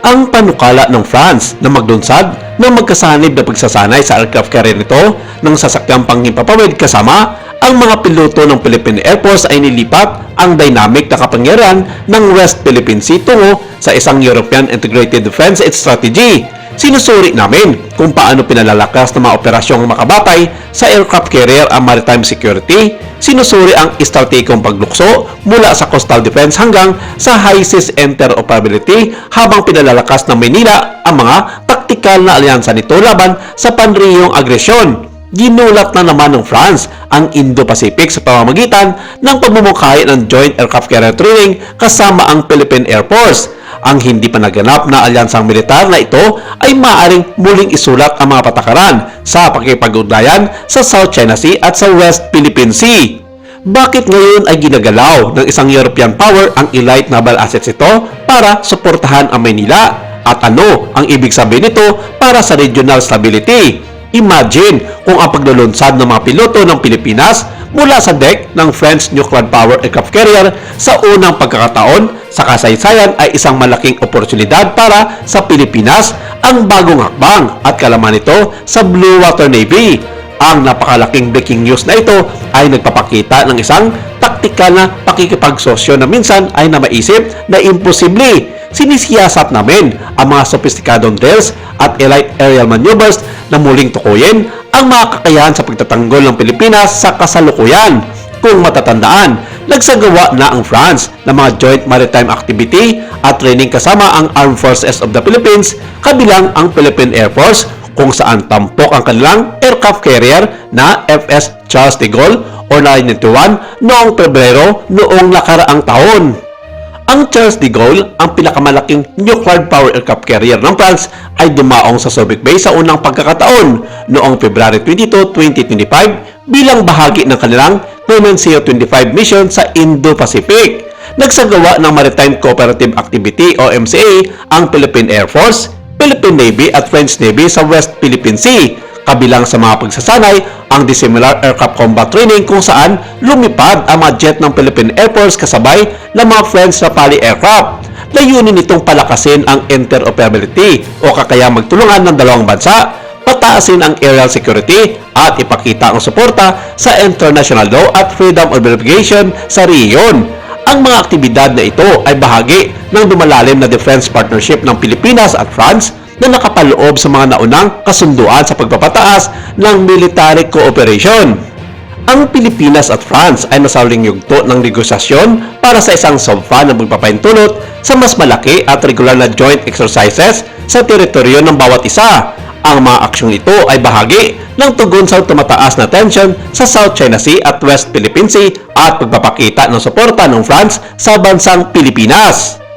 ang panukala ng France na maglunsad ng magkasanib na pagsasanay sa aircraft carrier nito ng sasakyang panghimpapawid kasama ang mga piloto ng Philippine Air Force ay nilipat ang dynamic na kapangyarihan ng West Philippine Sea tungo sa isang European Integrated Defense Strategy. Sinusuri namin kung paano pinalalakas ng mga operasyong makabatay sa aircraft carrier ang maritime security. Sinusuri ang estratehikong paglukso mula sa coastal defense hanggang sa high seas interoperability habang pinalalakas ng Maynila ang mga taktikal na alyansa nito laban sa panrehiyong agresyon. Ginulat na naman ng France ang Indo-Pacific sa pamamagitan ng pamumukhahi ng Joint Aircraft Carrier Training kasama ang Philippine Air Force. Ang hindi pa naganap na alyansang militar na ito ay maaaring muling isulat ang mga patakaran sa pakikipag-ugnayan sa South China Sea at sa West Philippine Sea. Bakit ngayon ay ginagalaw ng isang European power ang elite naval assets ito para suportahan ang Maynila? At ano ang ibig sabihin nito para sa regional stability? Imagine kung ang paglulunsad ng mga piloto ng Pilipinas mula sa deck ng French nuclear power aircraft carrier sa unang pagkakataon sa kasaysayan ay isang malaking oportunidad para sa Pilipinas, ang bagong hakbang at kalaman nito sa Blue Water Navy. Ang napakalaking breaking news na ito ay nagpapakita ng isang taktikal na pakikipagsosyo na minsan ay namaisip na imposible. Sinisiyasat namin ang mga sophisticadong drills at elite aerial maneuvers na muling tukuyin ang mga kakayahan sa pagtatanggol ng Pilipinas sa kasalukuyan. Kung matatandaan, nagsagawa na ang France ng mga joint maritime activity at training kasama ang Armed Forces of the Philippines kabilang ang Philippine Air Force kung saan tampok ang kanilang aircraft carrier na FS Charles de Gaulle o 991 noong Pebrero noong nakaraang taon. Ang Charles de Gaulle, ang pinakamalaking nuclear power aircraft carrier ng France, ay dumaong sa Subic Bay sa unang pagkakataon noong February 22, 2025 bilang bahagi ng kanilang Clemenceau 25 mission sa Indo-Pacific. Nagsagawa ng Maritime Cooperative Activity o MCA ang Philippine Air Force, Philippine Navy at French Navy sa West Philippine Sea. Kabilang sa mga pagsasanay ang Dissimilar Aircraft Combat Training kung saan lumipad ang mga jet ng Philippine Air Force kasabay ng mga French Rafale aircraft. Layunin nitong palakasin ang interoperability o kakayahang magtulungan ng dalawang bansa, pataasin ang aerial security at ipakita ang suporta sa international law at freedom of navigation sa rehiyon. Ang mga aktibidad na ito ay bahagi ng lumalalim na defense partnership ng Pilipinas at France na nakapaloob sa mga naunang kasunduan sa pagpapataas ng military cooperation. Ang Pilipinas at France ay nasaling yugto ng negosasyon para sa isang SOBFA na magpapaintulot sa mas malaki at regular na joint exercises sa teritoryo ng bawat isa. Ang mga aksyong ito ay bahagi ng tugon sa tumataas na tension sa South China Sea at West Philippine Sea at pagpapakita ng suporta ng France sa bansang Pilipinas.